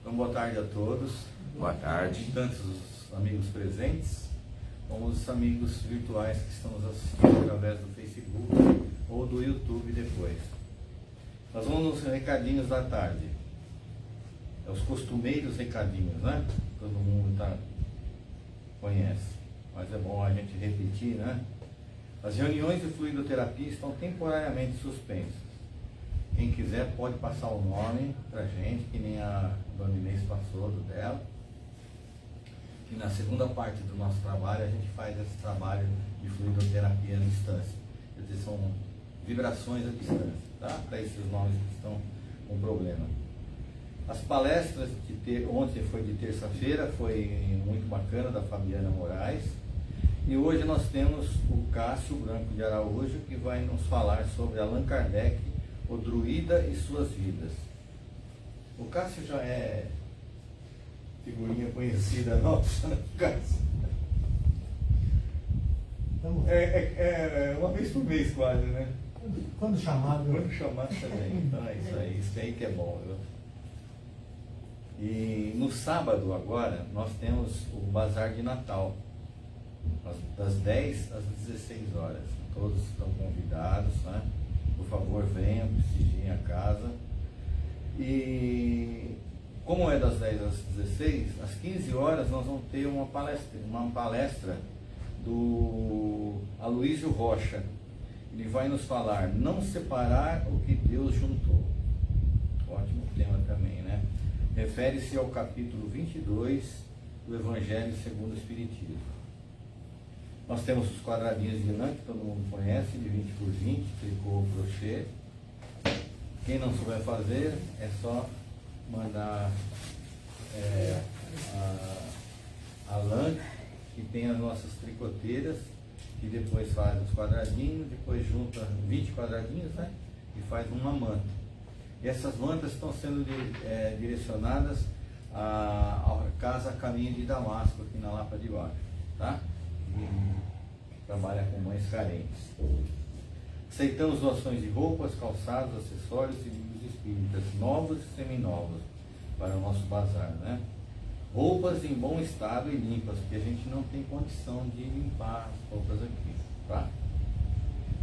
Então, boa tarde a todos. Boa tarde. Tanto os amigos presentes, como os amigos virtuais que estão nos assistindo através do Facebook ou do YouTube depois. Nós vamos nos recadinhos da tarde. Os costumeiros recadinhos, né? Todo mundo conhece. Mas é bom a gente repetir, né? As reuniões de fluidoterapia estão temporariamente suspensas. Quem quiser pode passar o nome pra gente, que nem a dona Inês passou do dela. E na segunda parte do nosso trabalho a gente faz esse trabalho de fluidoterapia à distância. Quer dizer, são vibrações à distância, tá? Para esses nomes que estão com problema. As palestras ontem foi de terça-feira, foi muito bacana, da Fabiana Moraes. E hoje nós temos o Cássio Branco de Araújo, que vai nos falar sobre Allan Kardec, o Druida e suas vidas. O Cássio já é figurinha conhecida nossa, né, Cássio? É uma vez por mês quase, né? Quando chamado. Quando chamado também. Então é isso aí que é bom, viu? E no sábado agora nós temos o Bazar de Natal, das 10 às 16 horas. Todos estão convidados, né? Por favor, venham, prestigiem a casa. E como é das 10 às 16, às 15 horas nós vamos ter uma palestra do Aloísio Rocha. Ele vai nos falar não separar o que Deus juntou. Ótimo tema também, né? Refere-se ao capítulo 22 do Evangelho segundo o Espiritismo. Nós temos os quadradinhos de lã, que todo mundo conhece, de 20 por 20, tricô ou crochê. Quem não souber fazer, é só mandar a lã, que tem as nossas tricoteiras, que depois faz os quadradinhos, depois junta 20 quadradinhos, né? E faz uma manta. E essas mantas estão sendo direcionadas à Casa Caminho de Damasco, aqui na Lapa de Baixo, tá? Que trabalha com mães carentes. Aceitamos doações de roupas, calçados, acessórios e livros espíritas, novos e seminovos, para o nosso bazar, né? Roupas em bom estado e limpas, porque a gente não tem condição de limpar as roupas aqui, tá?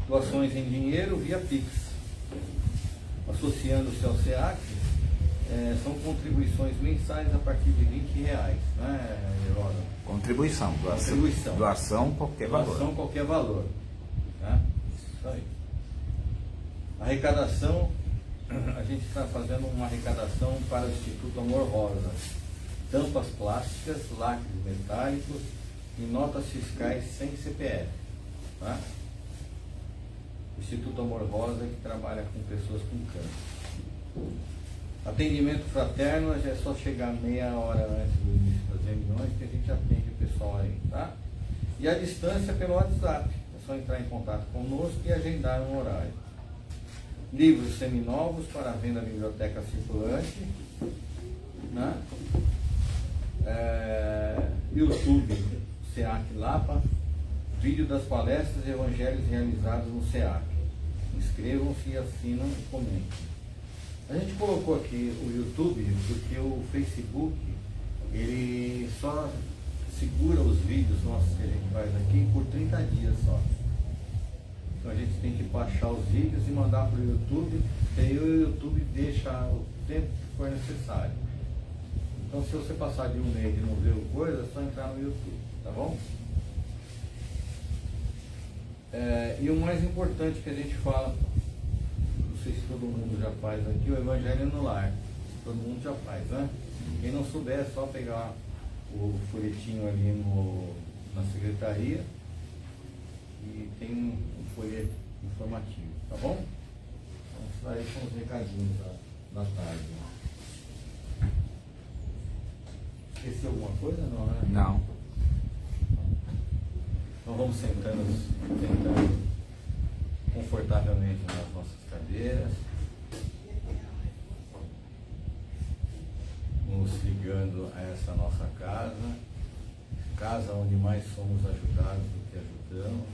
Doações em dinheiro via Pix. Associando-se ao SEAC, são contribuições mensais a partir de R$20, né, Heródoto? Contribuição. Doação qualquer valor. Doação qualquer valor. Tá? Isso aí. Arrecadação, a gente está fazendo uma arrecadação para o Instituto Amor Rosa. Tampas plásticas, lacres metálicos e notas fiscais sem CPF. Tá? O Instituto Amor Rosa, que trabalha com pessoas com câncer. Atendimento fraterno, é só chegar meia hora antes do início das reuniões que a gente atende o pessoal aí, tá? E a distância pelo WhatsApp, é só entrar em contato conosco e agendar um horário. Livros seminovos para venda na biblioteca circulante, né? YouTube, SEAC Lapa, vídeo das palestras e evangelhos realizados no SEAC. Inscrevam-se, assinam e comentem. A gente colocou aqui o YouTube porque o Facebook, ele só segura os vídeos nossos que a gente faz aqui por 30 dias só. Então a gente tem que baixar os vídeos e mandar para o YouTube, e aí o YouTube deixa o tempo que for necessário. Então se você passar de um mês e não ver o coisa, é só entrar no YouTube, tá bom? E o mais importante que a gente fala, não sei se todo mundo já faz aqui, o Evangelho no Lar. Todo mundo já faz, né? Quem não souber, é só pegar o folhetinho ali na secretaria e tem um folheto informativo, tá bom? Então, isso aí são os recadinhos da tarde. Esqueci alguma coisa? Não, né? Não. Então vamos sentando confortavelmente nas nossas cadeiras, nos ligando a essa nossa casa onde mais somos ajudados do que ajudamos,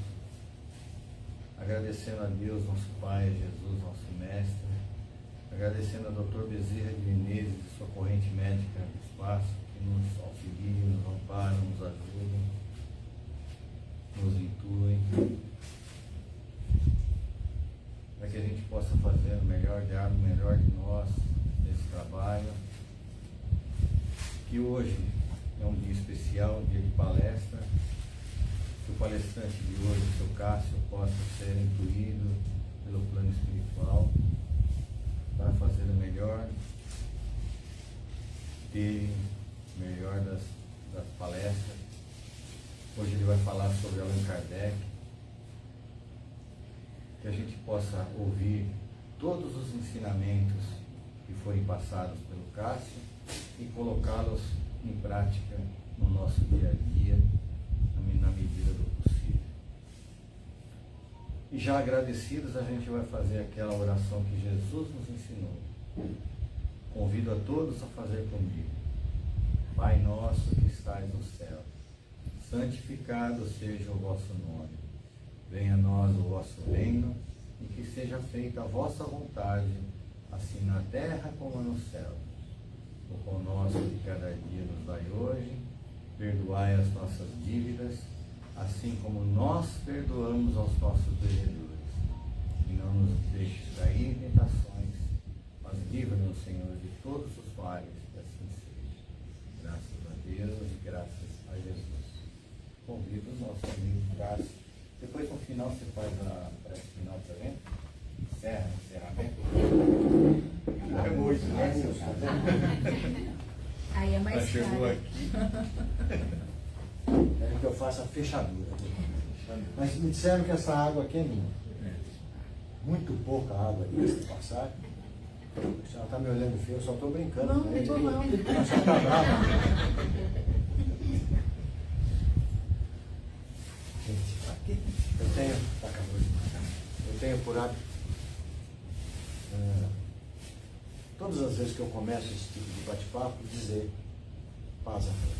agradecendo a Deus, nosso Pai, Jesus, nosso Mestre, agradecendo a Dr. Bezerra de Menezes, sua corrente médica trabalho. Que hoje é um dia especial, um dia de palestra. Que o palestrante de hoje, o seu Cássio, possa ser intuído pelo plano espiritual para fazer o melhor, ter o melhor das palestras. Hoje ele vai falar sobre Allan Kardec. Que a gente possa ouvir todos os ensinamentos que forem passados pelo Cássio e colocá-los em prática no nosso dia a dia, na medida do possível. E já agradecidos, a gente vai fazer aquela oração que Jesus nos ensinou. Convido a todos a fazer comigo. Pai nosso que estais no céu, santificado seja o vosso nome. Venha a nós o vosso reino e que seja feita a vossa vontade, assim na terra como no céu. O pão nosso de cada dia nos dai hoje, perdoai as nossas dívidas, assim como nós perdoamos aos nossos devedores. E não nos deixes cair em tentações, mas livra-nos, Senhor, de todos os males, que assim seja. Graças a Deus e graças a Jesus. Convido o nosso amigo Cássio. Depois, no final, você faz a prece final também. Encerramento. É muito, né? Aí é mais chegou caro. aqui. Querem que eu faça a fechadura. Mas me disseram que essa água aqui é minha. Muito pouca água aqui nessa passagem. A senhora está me olhando feio, eu só estou brincando. Não, não estou não. A senhora está brava. Gente, aqui eu tenho por hábito, todas as vezes que eu começo esse tipo de bate-papo, dizer paz a Deus.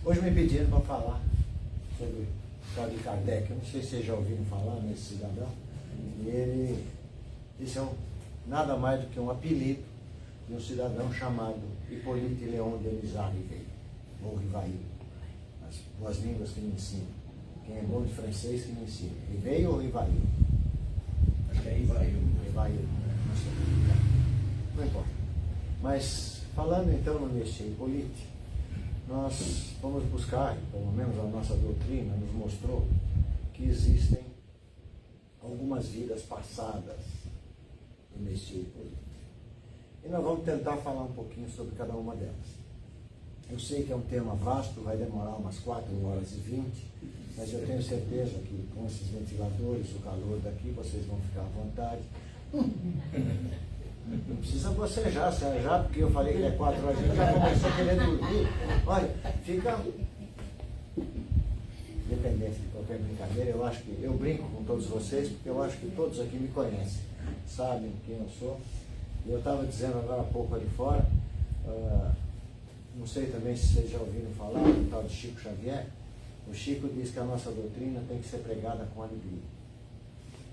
Hoje me pediram para falar sobre o tal de Kardec. Eu não sei se vocês já ouviram falar nesse cidadão. E esse é nada mais do que um apelido de um cidadão chamado Hippolyte Léon Denis Rivail, ou Rivail. As duas línguas que me ensinam. Quem é bom de francês que me ensina. Rivail ou Rivail? Acho que é Rivail. Rivail. Não importa. Mas, falando então nesse Hippolyte, nós vamos buscar, pelo menos a nossa doutrina nos mostrou, que existem algumas vidas passadas nesse Hippolyte. E nós vamos tentar falar um pouquinho sobre cada uma delas. Eu sei que é um tema vasto, vai demorar umas 4h20, mas eu tenho certeza que com esses ventiladores, o calor daqui, vocês vão ficar à vontade. Não precisa bocejar, já porque eu falei que é 4 horas, a gente já começou a querer dormir. Olha, fica... Independente de qualquer brincadeira, eu acho que eu brinco com todos vocês, porque eu acho que todos aqui me conhecem, sabem quem eu sou. E eu estava dizendo agora há pouco ali fora, não sei também se vocês já ouviram falar do tal de Chico Xavier. O Chico diz que a nossa doutrina tem que ser pregada com alegria.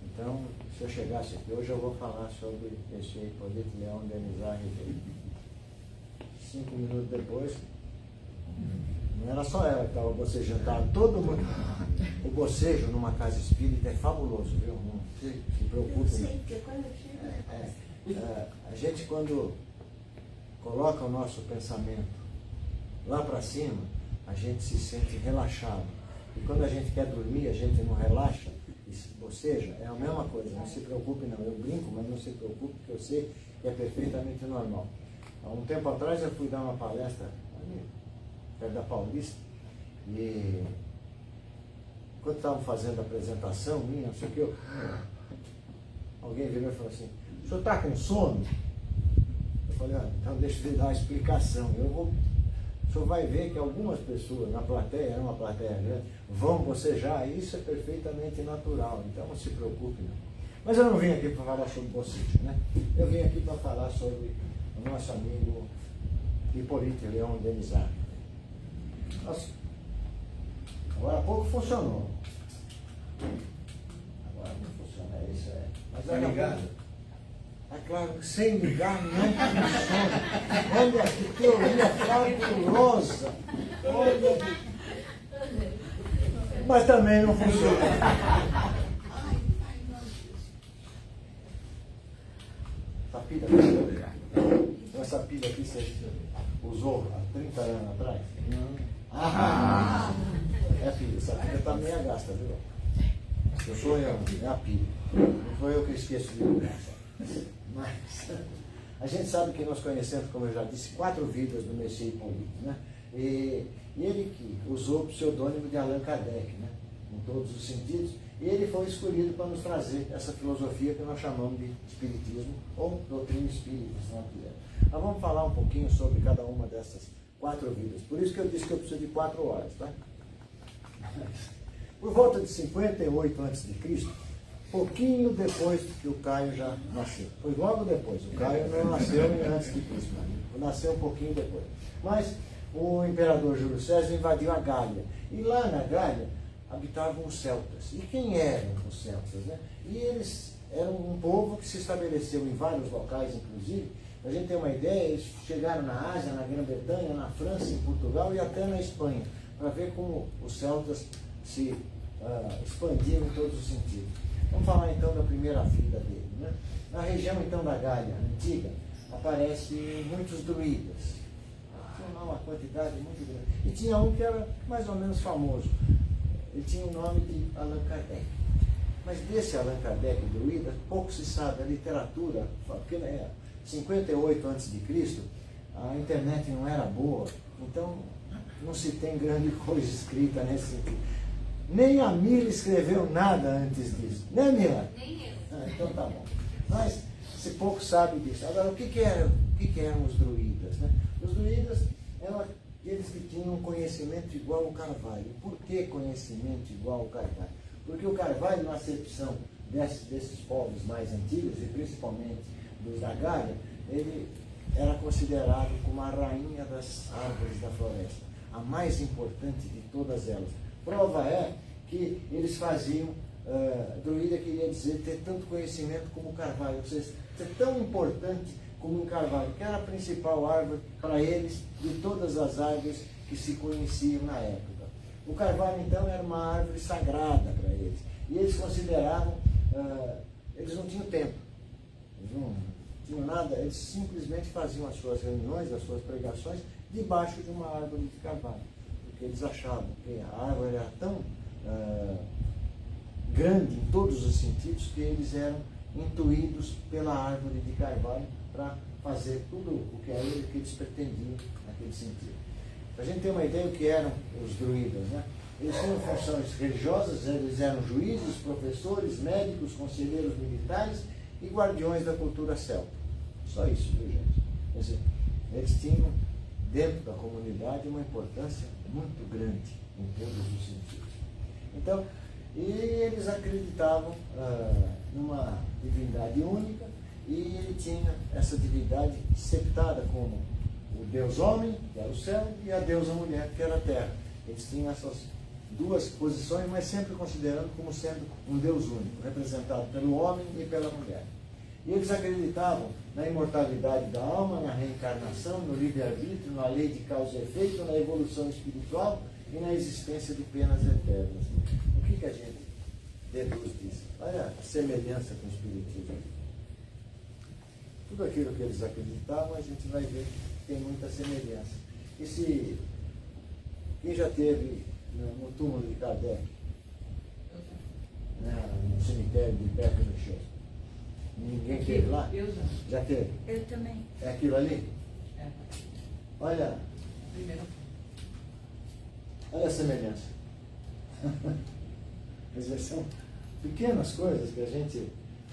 Então, se eu chegasse aqui hoje, eu vou falar sobre esse Hippolyte Léon Denis Rivail. 5 minutos depois, não era só ela que estava bocejando, estava todo mundo. O bocejo numa casa espírita é fabuloso, viu? Não se preocupe. Eu sei, porque quando eu chego... A gente, quando coloca o nosso pensamento lá para cima, a gente se sente relaxado. E quando a gente quer dormir, a gente não relaxa. Ou seja, é a mesma coisa, não se preocupe não. Eu brinco, mas não se preocupe, porque eu sei que é perfeitamente normal. Há um tempo atrás eu fui dar uma palestra ali, perto da Paulista, e quando estavam fazendo a apresentação minha, não sei o que, alguém virou e falou assim: o senhor está com sono? Eu falei: então deixa eu dar uma explicação. O senhor vai ver que algumas pessoas na plateia, era uma plateia grande, vão bocejar, e isso é perfeitamente natural, então não se preocupe não. Mas eu não vim aqui para falar sobre bocejo, né? Eu vim aqui para falar sobre o nosso amigo Hippolyte Léon Denis Rivail. Nossa, agora há pouco funcionou. Agora não funciona, é isso aí. Mas Tá ligado? É claro que sem ligar não funciona. Olha que teoria fabulosa. Olha. Mas também não funciona. Tapida, essa pilha aqui você usou há 30 anos atrás? Não. É pilha, essa pilha está meia gasta, viu? Eu sou eu, é a pilha. Não foi eu que esqueço de ligar. Mas a gente sabe que nós conhecemos, como eu já disse, 4 vidas do Messias Hipólito, né? E ele que usou o pseudônimo de Allan Kardec, né? Em todos os sentidos, e ele foi escolhido para nos trazer essa filosofia que nós chamamos de Espiritismo ou doutrina espírita, se não quiser. Nós vamos falar um pouquinho sobre cada uma dessas 4 vidas. Por isso que eu disse que eu preciso de 4 horas, tá? Por volta de 58 a.C., pouquinho depois que o Caio já nasceu. Foi logo depois. O Caio não nasceu antes de Cristo, nasceu um pouquinho depois. Mas o imperador Júlio César invadiu a Gália. E lá na Gália habitavam os celtas. E quem eram os celtas, né? E eles eram um povo que se estabeleceu em vários locais, inclusive. Para a gente ter uma ideia, eles chegaram na Ásia, na Grã-Bretanha, na França, em Portugal e até na Espanha, para ver como os celtas se expandiram em todos os sentidos. Vamos falar então da primeira vida dele, né? Na região então da Gália antiga, aparecem muitos druidas. Tinha lá uma quantidade muito grande. E tinha um que era mais ou menos famoso. Ele tinha o nome de Allan Kardec. Mas desse Allan Kardec, druida, pouco se sabe. A literatura, porque 58 a.C., a internet não era boa, então não se tem grande coisa escrita nesse sentido. Nem a Mila escreveu nada antes disso. Né, Mila? Nem eu. Então tá bom. Mas se pouco sabe disso. Agora, o que eram os druidas, né? Os druidas eram aqueles que tinham um conhecimento igual ao Carvalho. Por que conhecimento igual ao Carvalho? Porque o Carvalho, na acepção desses povos mais antigos, e principalmente dos da Gália, ele era considerado como a rainha das árvores da floresta, a mais importante de todas elas. Prova é que eles faziam, druida queria dizer ter tanto conhecimento como o Carvalho, ou seja, ser tão importante como o Carvalho, que era a principal árvore para eles de todas as árvores que se conheciam na época. O Carvalho, então, era uma árvore sagrada para eles. E eles consideravam, eles não tinham tempo, eles não tinham nada, eles simplesmente faziam as suas reuniões, as suas pregações, debaixo de uma árvore de carvalho. Porque eles achavam que a árvore era tão grande em todos os sentidos que eles eram intuídos pela árvore de carvalho para fazer tudo o que eles pretendiam naquele sentido. Para a gente ter uma ideia do que eram os druidas, né? Eles tinham funções religiosas, eles eram juízes, professores, médicos, conselheiros militares e guardiões da cultura celta. Só isso, viu, gente? Quer dizer, eles tinham dentro da comunidade uma importância muito grande em todos os sentidos. Então, e eles acreditavam numa divindade única, e ele tinha essa divindade septada como o Deus homem, que era o céu, e a deusa mulher, que era a terra. Eles tinham essas duas posições, mas sempre considerando como sendo um Deus único, representado pelo homem e pela mulher. E eles acreditavam na imortalidade da alma, na reencarnação, no livre-arbítrio, na lei de causa e efeito, na evolução espiritual e na existência de penas eternas. O que a gente deduz disso? Olha a semelhança com o Espiritismo. Tudo aquilo que eles acreditavam, a gente vai ver que tem muita semelhança. E se quem já teve no túmulo de Kardec, no cemitério de perto do Chão, ninguém teve lá? Eu já. Já teve? Eu também. É aquilo ali? É. Olha a semelhança. Quer dizer, são pequenas coisas que a gente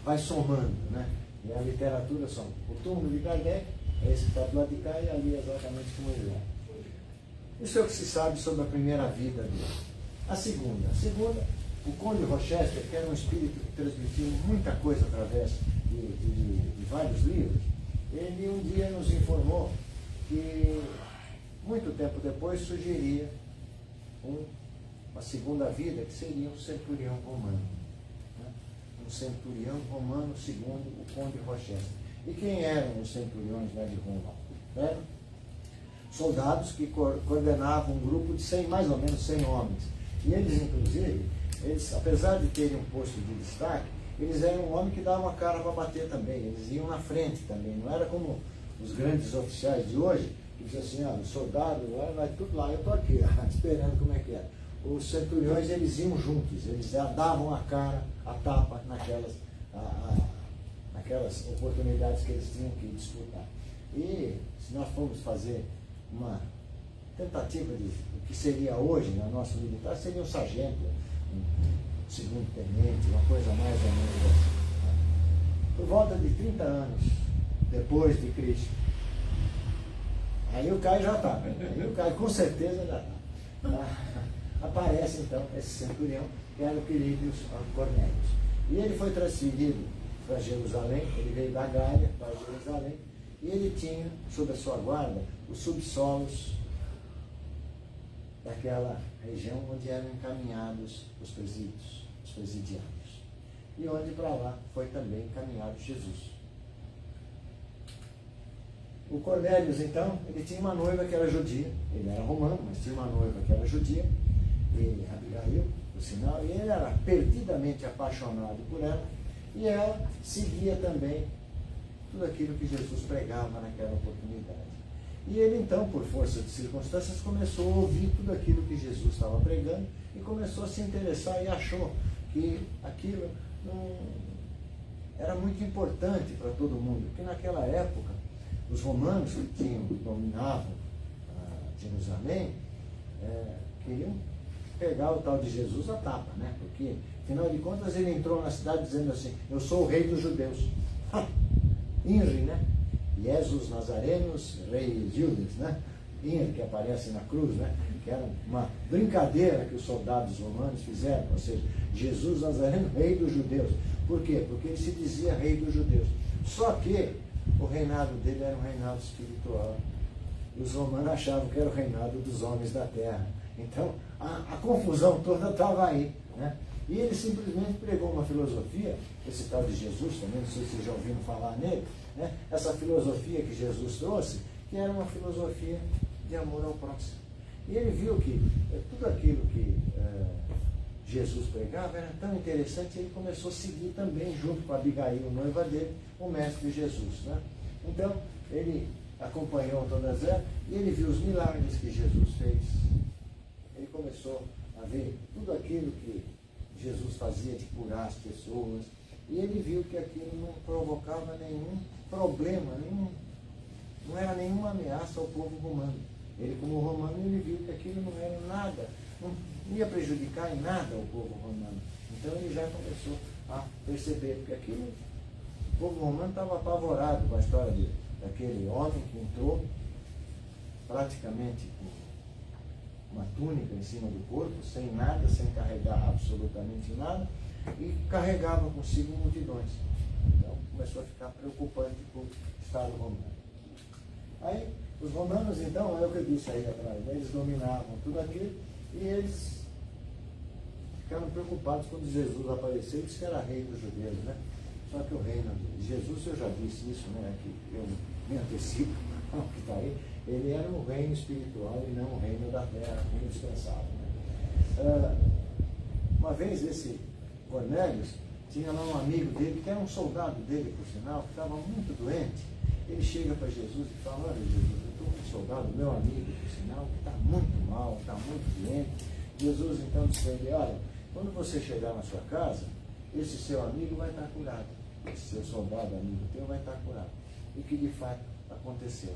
vai somando, né? E a literatura soma. O túmulo de Kardec é esse que está do lado de cá e ali exatamente como ele é. Isso é o que se sabe sobre a primeira vida dele. A segunda, o Conde Rochester, que era um espírito que transmitiu muita coisa através de vários livros, ele um dia nos informou que muito tempo depois surgiria uma segunda vida, que seria um centurião romano. Né? Um centurião romano segundo o Conde Rochester. E quem eram os centuriões lá de Roma? Eram soldados que coordenavam um grupo de mais ou menos 100 homens. E eles, inclusive, apesar de terem um posto de destaque, eles eram um homem que dava a cara para bater também. Eles iam na frente também. Não era como os grandes oficiais de hoje, que dizem assim, o soldado vai tudo lá, eu estou aqui, esperando como é que é. Os centuriões, eles iam juntos, eles davam a cara, a tapa naquelas oportunidades que eles tinham que disputar. E se nós formos fazer uma tentativa de o que seria hoje na nossa militar, seria um sargento, um segundo tenente, uma coisa mais ou menos assim. Por volta de 30 anos depois de Cristo, aí o Caio já está, aí o Caio com certeza já está. Aparece então esse centurião, que era o querido Cornélios. E ele foi transferido para Jerusalém, ele veio da Gália para Jerusalém, e ele tinha sob a sua guarda os subsolos daquela região onde eram encaminhados os presídios, os presidiários. E onde para lá foi também encaminhado Jesus. O Cornélios, então, ele tinha uma noiva que era judia, ele era romano, mas tinha uma noiva que era judia, e Abigail, por sinal, e ele era perdidamente apaixonado por ela, e ela seguia também tudo aquilo que Jesus pregava naquela oportunidade. E ele então, por força de circunstâncias, começou a ouvir tudo aquilo que Jesus estava pregando e começou a se interessar e achou que aquilo era muito importante para todo mundo, porque naquela época os romanos que dominavam Jerusalém queriam pegar o tal de Jesus a tapa, né? Porque, afinal de contas, ele entrou na cidade dizendo assim, eu sou o rei dos judeus. Inri, né? Jesus Nazarenos, rei Judas, né? Inri, que aparece na cruz, né? Que era uma brincadeira que os soldados romanos fizeram, ou seja, Jesus Nazareno, rei dos judeus. Por quê? Porque ele se dizia rei dos judeus. Só que o reinado dele era um reinado espiritual. E os romanos achavam que era o reinado dos homens da terra. Então, a confusão toda estava aí, né? E ele simplesmente pregou uma filosofia, esse tal de Jesus também, não sei se vocês já ouviram falar nele, né? Essa filosofia que Jesus trouxe, que era uma filosofia de amor ao próximo. E ele viu que tudo aquilo que Jesus pregava era tão interessante, ele começou a seguir também, junto com a Abigail, noiva dele, o Mestre Jesus, né? Então, ele acompanhou todas elas e ele viu os milagres que Jesus fez. Ele começou a ver tudo aquilo que Jesus fazia de curar as pessoas, e ele viu que aquilo não provocava nenhum problema, não era nenhuma ameaça ao povo romano. Ele, como romano, ele viu que aquilo não era nada, não ia prejudicar em nada o povo romano. Então ele já começou a perceber, porque aquilo, o povo romano estava apavorado com a história daquele homem que entrou praticamente com uma túnica em cima do corpo, sem nada, sem carregar absolutamente nada, e carregava consigo multidões. Então começou a ficar preocupante com o Estado romano. Aí os romanos, então, é o que eu disse aí atrás, né? Eles dominavam tudo aquilo e eles ficaram preocupados quando Jesus apareceu e disse que era rei dos judeus, né? Só que o reino de Jesus, eu já disse isso, né? Que eu me antecipo, que está aí, ele era um reino espiritual e não um reino da terra, um reino dispensável, né? Uma vez esse Cornélios tinha lá um amigo dele, que era um soldado dele, por sinal, que estava muito doente. Ele chega para Jesus e fala, olha Jesus, eu estou com um soldado, meu amigo, por sinal, que está muito mal, está muito doente. Jesus então disse para ele, olha, quando você chegar na sua casa, esse seu amigo vai estar curado. Esse seu soldado amigo teu vai estar curado. E que de fato aconteceu.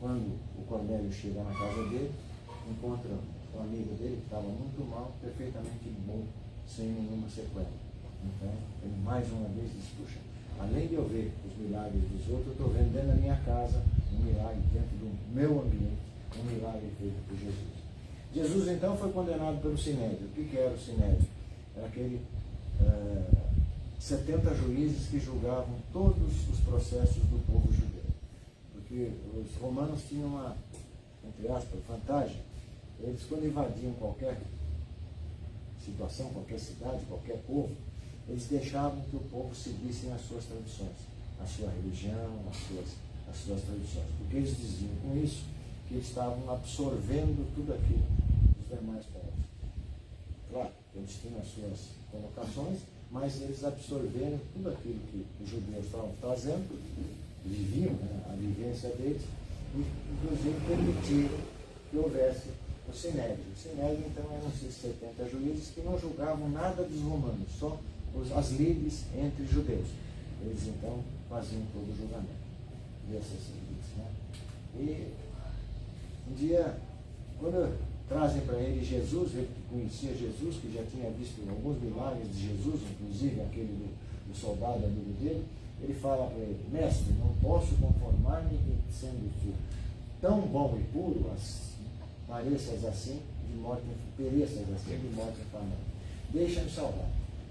Quando o Cornélio chega na casa dele, encontra o amigo dele que estava muito mal, perfeitamente bom, sem nenhuma sequela. Então, ele mais uma vez diz, puxa, além de eu ver os milagres dos outros, eu estou vendo dentro da minha casa um milagre, dentro do meu ambiente, um milagre feito por Jesus. Jesus então foi condenado pelo Sinédrio. O que era o Sinédrio? Era aquele 70 juízes que julgavam todos os processos do povo judeu. Porque os romanos tinham uma, entre aspas, vantagem. Eles, quando invadiam qualquer situação, qualquer cidade, qualquer povo, eles deixavam que o povo seguisse as suas tradições, a sua religião, as suas tradições. Porque eles diziam com isso que eles estavam absorvendo tudo aquilo dos demais povos. Claro, eles tinham as suas colocações, mas eles absorveram tudo aquilo que os judeus estavam trazendo viviam, né, a vivência deles, e inclusive permitiram que houvesse o Sinédrio. O Sinédrio, então, eram esses 70 juízes que não julgavam nada dos romanos, só as lides entre judeus. Eles, então, faziam todo o julgamento dessas lides, né? E um dia, quando trazem para ele Jesus, ele que conhecia Jesus, que já tinha visto alguns milagres de Jesus, inclusive aquele do soldado amigo dele, ele fala para ele: mestre, não posso conformar-me que, sendo tu tão bom e puro, pareças assim, pereças assim, de morte inflamante. Deixa-me salvar.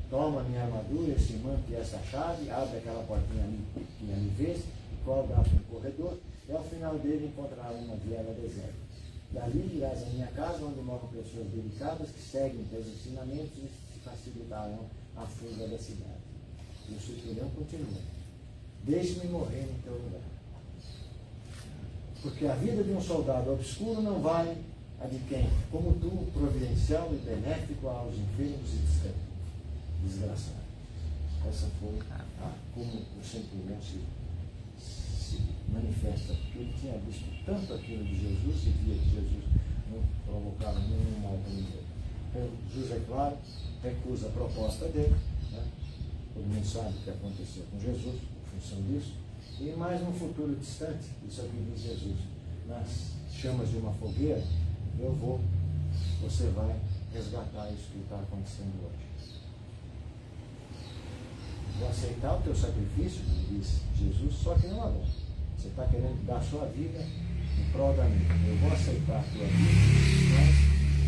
Toma minha armadura, esse manto e essa chave, abre aquela portinha ali que ali vês, cobra um corredor, e ao final dele encontrará uma viela deserta. Dali irás à minha casa, onde moram pessoas delicadas que seguem teus ensinamentos e se facilitarão a fuga da cidade. E o centurião continua: deixe-me morrer em teu lugar. Porque a vida de um soldado obscuro não vale a de quem, como tu, providencial e benéfico aos enfermos e desgraçados. Essa foi como o centurião se manifesta, porque ele tinha visto tanto aquilo de Jesus e via que Jesus não provocava nenhum mal para ninguém. Jesus, é claro, recusa a proposta dele, né? Todo mundo sabe o que aconteceu com Jesus, em função disso. E mais num futuro distante, isso aqui diz Jesus: nas chamas de uma fogueira, você vai resgatar isso que está acontecendo hoje. Vou aceitar o teu sacrifício, diz Jesus, só que não agora. Você está querendo dar a sua vida em prol da minha. Eu vou aceitar a tua vida, mas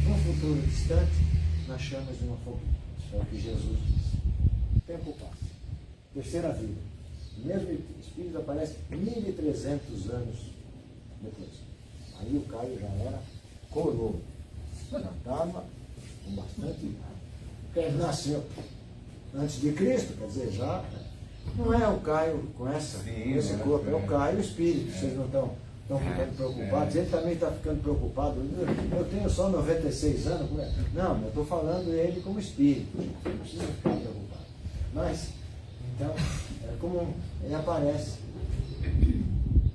num futuro distante, nas chamas de uma fogueira. Isso é o que Jesus disse. O tempo passa. Terceira vida. O mesmo Espírito aparece 1300 anos depois. Aí o Caio já era coroa. Já estava com bastante. Ele nasceu antes de Cristo, quer dizer, já. Não é o Caio com esse corpo, é o Caio o Espírito. Vocês não estão ficando preocupados. Ele também está ficando preocupado. Eu tenho só 96 anos. Não, eu estou falando ele como Espírito. Não precisa ficar preocupado. Mas, então, é como ele aparece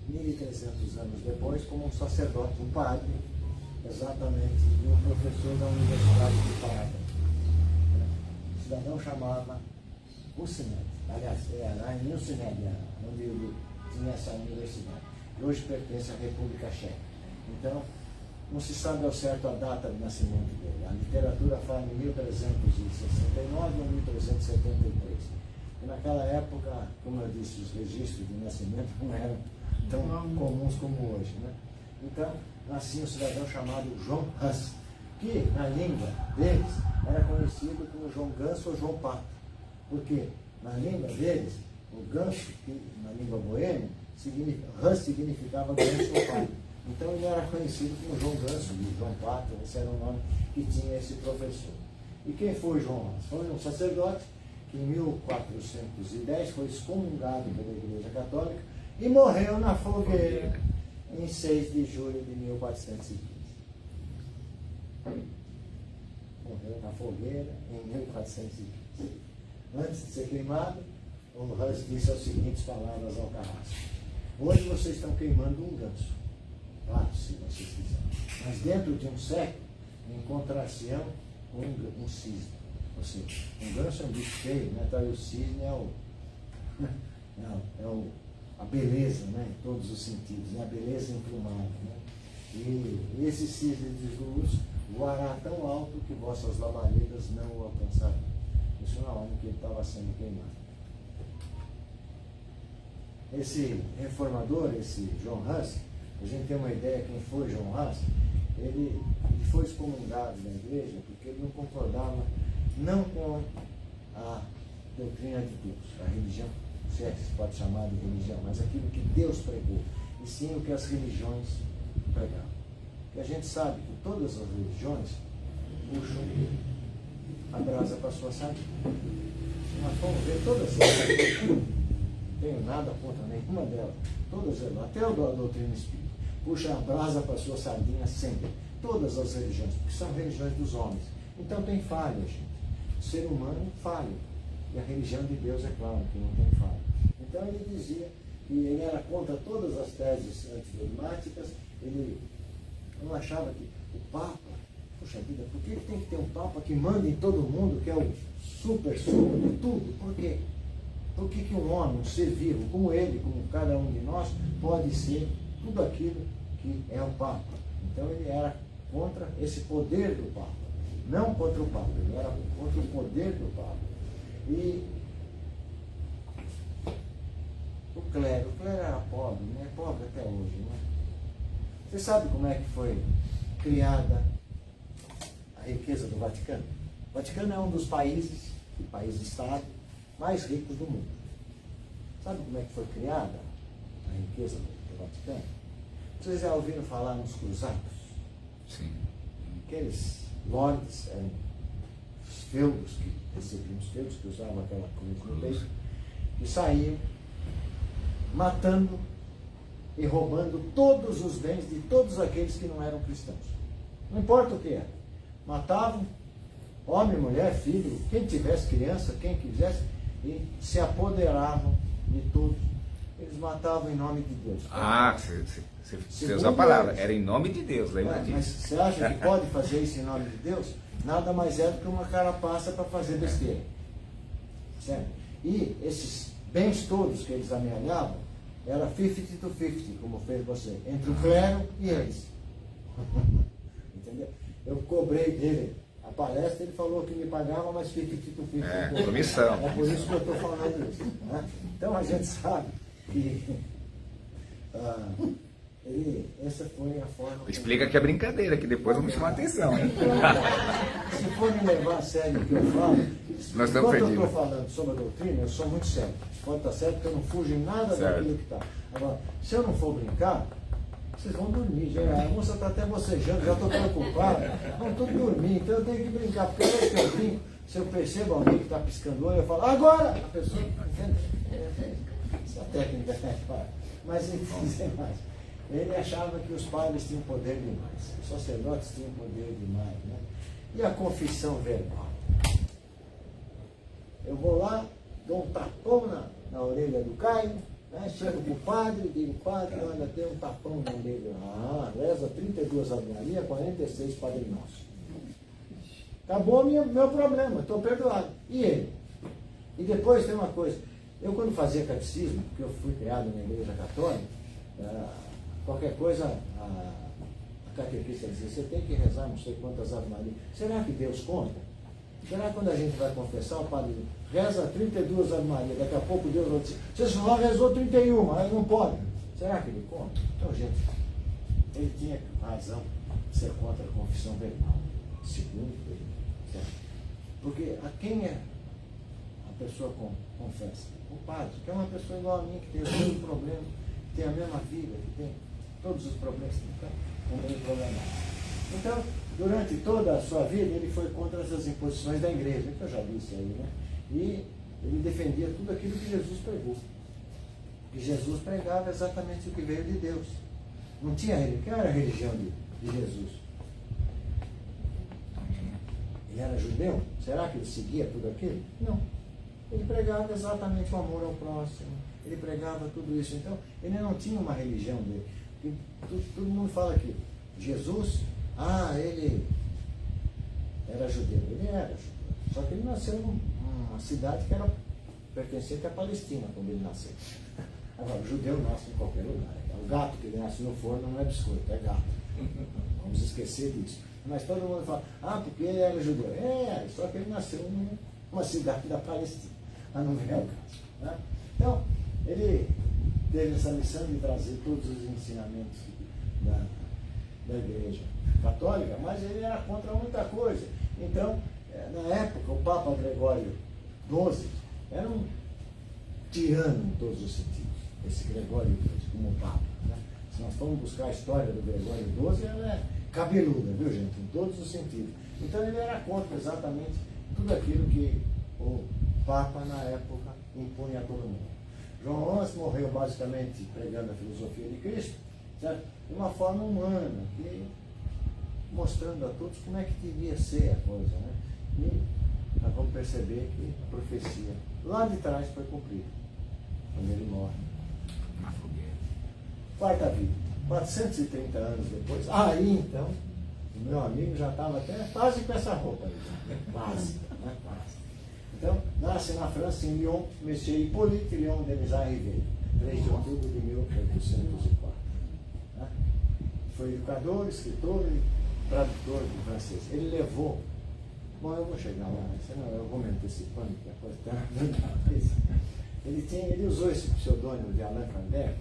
1300 anos depois como um sacerdote, um padre, exatamente, de um professor da Universidade de Pádua. O cidadão chamava Husinec. Aliás, era em Husinec, onde ele tinha essa universidade. Hoje pertence à República Tcheca. Então, não se sabe ao certo a data de nascimento dele. A literatura fala em 1369 ou 1373. E naquela época, como eu disse, os registros de nascimento não eram tão comuns como hoje, né? Então, nascia um cidadão chamado João Hus, que na língua deles era conhecido como João Ganso ou João Pato. Porque na língua deles, o ganso, que na língua boêmia, Hus significava ganso ou pato. Então ele era conhecido como João Ganso e João Pato, esse era o nome que tinha esse professor. E quem foi João Hus? Foi um sacerdote que em 1410 foi excomungado pela Igreja Católica e morreu na fogueira em 6 de julho de 1415. Morreu na fogueira em 1415. Antes de ser queimado, o Hus disse as seguintes palavras ao carrasco: hoje vocês estão queimando um ganso. Claro, se vocês quiserem. Mas dentro de um século, encontrar-se-ão com um cisne. Ou seja, um ganso é um bicho feio, né? Então, o cisne a beleza, né? Em todos os sentidos, né? A beleza emplumada, né? E esse cisne de luz voará tão alto que vossas labaredas não o alcançarão. Isso na hora que ele estava sendo queimado. Esse reformador, esse João Hus, a gente tem uma ideia quem foi João Hus, ele foi excomungado da igreja porque ele não concordava não com a doutrina de Deus, a religião, se é que se pode chamar de religião, mas aquilo que Deus pregou, e sim o que as religiões pregavam. E a gente sabe que todas as religiões puxam a brasa para a sua sardinha. Nós vamos ver todas elas, não tenho nada contra nenhuma delas, todas elas, até a doutrina espírita, puxa a brasa para a sua sardinha sempre. Todas as religiões, porque são religiões dos homens. Então tem falha, gente. O ser humano falha. E a religião de Deus, é claro, que não tem falha. Então ele dizia que ele era contra todas as teses antidogmáticas, ele não achava que o Papa, poxa vida, por que tem que ter um Papa que manda em todo mundo, que é o super de tudo? Por quê? Por que um homem, um ser vivo, como ele, como cada um de nós, pode ser tudo aquilo que é o Papa? Então ele era contra esse poder do Papa, não contra o Papa, ele era contra o poder do Papa. E o clero era pobre, né? Pobre até hoje, né? Você sabe como é que foi criada a riqueza do Vaticano? O Vaticano é um dos país-estado mais ricos do mundo. Sabe como é que foi criada a riqueza do Vaticano? Vocês já ouviram falar nos cruzados? Sim. Aqueles lordes eram os feudos que recebiam, os feudos que usavam aquela cruz no peito, e saíam matando e roubando todos os bens de todos aqueles que não eram cristãos. Não importa o que era. Matavam homem, mulher, filho, quem tivesse criança, quem quisesse, e se apoderavam de tudo. Eles matavam em nome de Deus. Ah, você usou a palavra. Era em nome de Deus, lembra Mas disso? você acha que pode fazer isso em nome de Deus? Nada mais é do que uma carapaça para fazer besteira. Certo? E esses bens todos que eles amealhavam, era 50-50, como fez você, entre o clero e eles. Entendeu? Eu cobrei dele a palestra, ele falou que me pagava, mas 50-50. É, comissão. É por isso que eu estou falando isso. Né? Então a gente sabe que essa foi a forma. Explica que é brincadeira, que depois vamos chamar a atenção, hein? Se for me levar a sério o que eu falo, Nós estamos enquanto eu perdidos. estou falando sobre a doutrina, eu sou muito sério. Pode estar certo que eu não fujo em nada Certo. daquilo que está. Agora, se eu não for brincar, vocês vão dormir. Já, a moça está até bocejando, já estou preocupado. Vão todos dormir, então eu tenho que brincar. Porque toda vez que eu brinco, se eu percebo alguém que está piscando o olho, eu falo, agora! A pessoa, entende? Essa técnica é mas enfim, sem mais. Ele achava que os padres tinham poder demais, os sacerdotes tinham poder demais, né? E a confissão verbal? Eu vou lá, dou um tapão na orelha do Caio, né? Chego para o padre, digo, padre, olha, dei um tapão na orelha. Ah, reza 32 Ave Maria, 46 Padre Nosso. Acabou meu problema, estou perdoado. E ele? E depois tem uma coisa, eu quando fazia catecismo, porque eu fui criado na igreja católica, qualquer coisa, a catequista dizia, você tem que rezar não sei quantas Ave Maria. Será que Deus conta? Será que quando a gente vai confessar, o padre diz, reza 32 Ave Maria, daqui a pouco Deus vai dizer, você só rezou 31, aí não pode. Será que ele conta? Então, gente, ele tinha razão de ser contra a confissão verbal, segundo ele. Certo? Porque a quem é a pessoa confessa? O padre, que é uma pessoa igual a mim, que tem os mesmos problemas, que tem a mesma vida, que tem todos os problemas que tem, o mesmo problema. Então, durante toda a sua vida, ele foi contra essas imposições da igreja, que eu já disse aí, né? E ele defendia tudo aquilo que Jesus pregou. E Jesus pregava exatamente o que veio de Deus. Não tinha ele. Quem era a religião de Jesus? Ele era judeu? Será que ele seguia tudo aquilo? Não. Ele pregava exatamente o amor ao próximo. Ele pregava tudo isso. Então, ele não tinha uma religião dele. Todo mundo fala que Jesus, ele era judeu. Ele era judeu. Só que ele nasceu numa cidade que era pertencente à Palestina quando ele nasceu. Agora, o judeu nasce em qualquer lugar. O gato que nasce no forno não é biscoito, é gato. Vamos esquecer disso. Mas todo mundo fala, porque ele era judeu. Só que ele nasceu numa cidade da Palestina. Mas não é o caso. Né? Então, ele teve essa missão de trazer todos os ensinamentos da igreja católica, mas ele era contra muita coisa. Então, na época, o Papa Gregório XII era um tirano em todos os sentidos. Esse Gregório XII, como Papa. Né? Se nós formos buscar a história do Gregório XII, ela é cabeluda, viu, gente? Em todos os sentidos. Então ele era contra exatamente tudo aquilo que o Papa, na época, impunha a todo mundo. João XI morreu basicamente pregando a filosofia de Cristo, certo? De uma forma humana, mostrando a todos como é que devia ser a coisa. Né? E nós vamos perceber que a profecia lá de trás foi cumprida, quando ele morre. Na fogueira. Quarta vida, 430 anos depois. Aí então, o meu amigo já estava até quase com essa roupa aí. Quase, né? Quase. Então, nasce na França, em Lyon, Monsieur Hippolyte Léon Denis Rivet, 3 de outubro de 1804. Né? Foi educador, escritor e tradutor de francês. Ele levou. Bom, eu vou chegar lá, senão eu vou me antecipando, que a coisa está na cabeça. Ele usou esse pseudônimo de Allan Kardec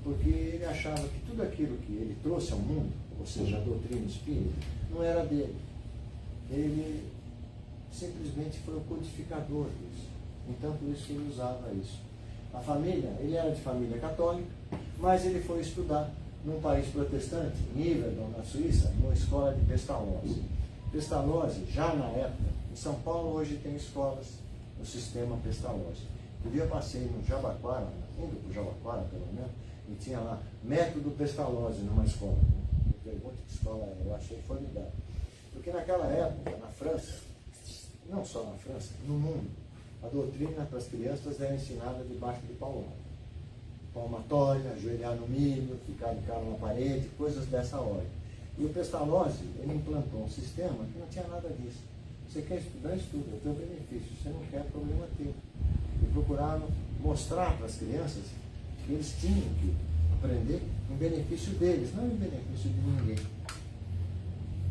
porque ele achava que tudo aquilo que ele trouxe ao mundo, ou seja, a doutrina espírita, não era dele. Ele simplesmente foi o codificador disso. Então, por isso que ele usava isso. A família, ele era de família católica, mas ele foi estudar num país protestante, em Yverdon, na Suíça, numa escola de Pestalozzi. Pestalozzi, já na época, em São Paulo hoje tem escolas no sistema Pestalozzi. Um dia eu passei no Jabaquara, indo para o Jabaquara pelo menos, e tinha lá método Pestalozzi numa escola. Me pergunto que escola é, eu achei formidável. Porque naquela época, na França, não só na França, no mundo, a doutrina para as crianças era ensinada debaixo de paulada. Palmatória, ajoelhar no milho, ficar de cara na parede, coisas dessa ordem. E o Pestalozzi, ele implantou um sistema que não tinha nada disso. Você quer estudar, estuda, é o teu benefício. Você não quer, problema teu. E procuraram mostrar para as crianças que eles tinham que aprender em benefício deles, não em benefício de ninguém.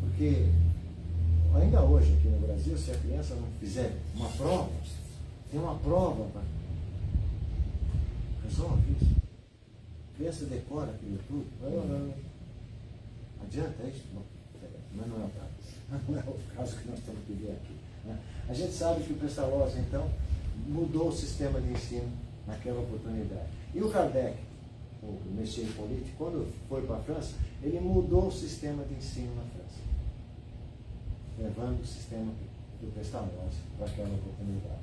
Porque ainda hoje aqui no Brasil, se a criança não fizer uma prova, tem uma prova para resolve isso. A criança decora aquilo tudo. Não adianta isso? Não, mas não é o caso. Não é o caso que nós temos que ver aqui. Né? A gente sabe que o Pestalozzi, então, mudou o sistema de ensino naquela oportunidade. E o Kardec, o Monsieur Hippolyte, quando foi para a França, ele mudou o sistema de ensino na França, levando o sistema do Pestalozzi para aquela oportunidade.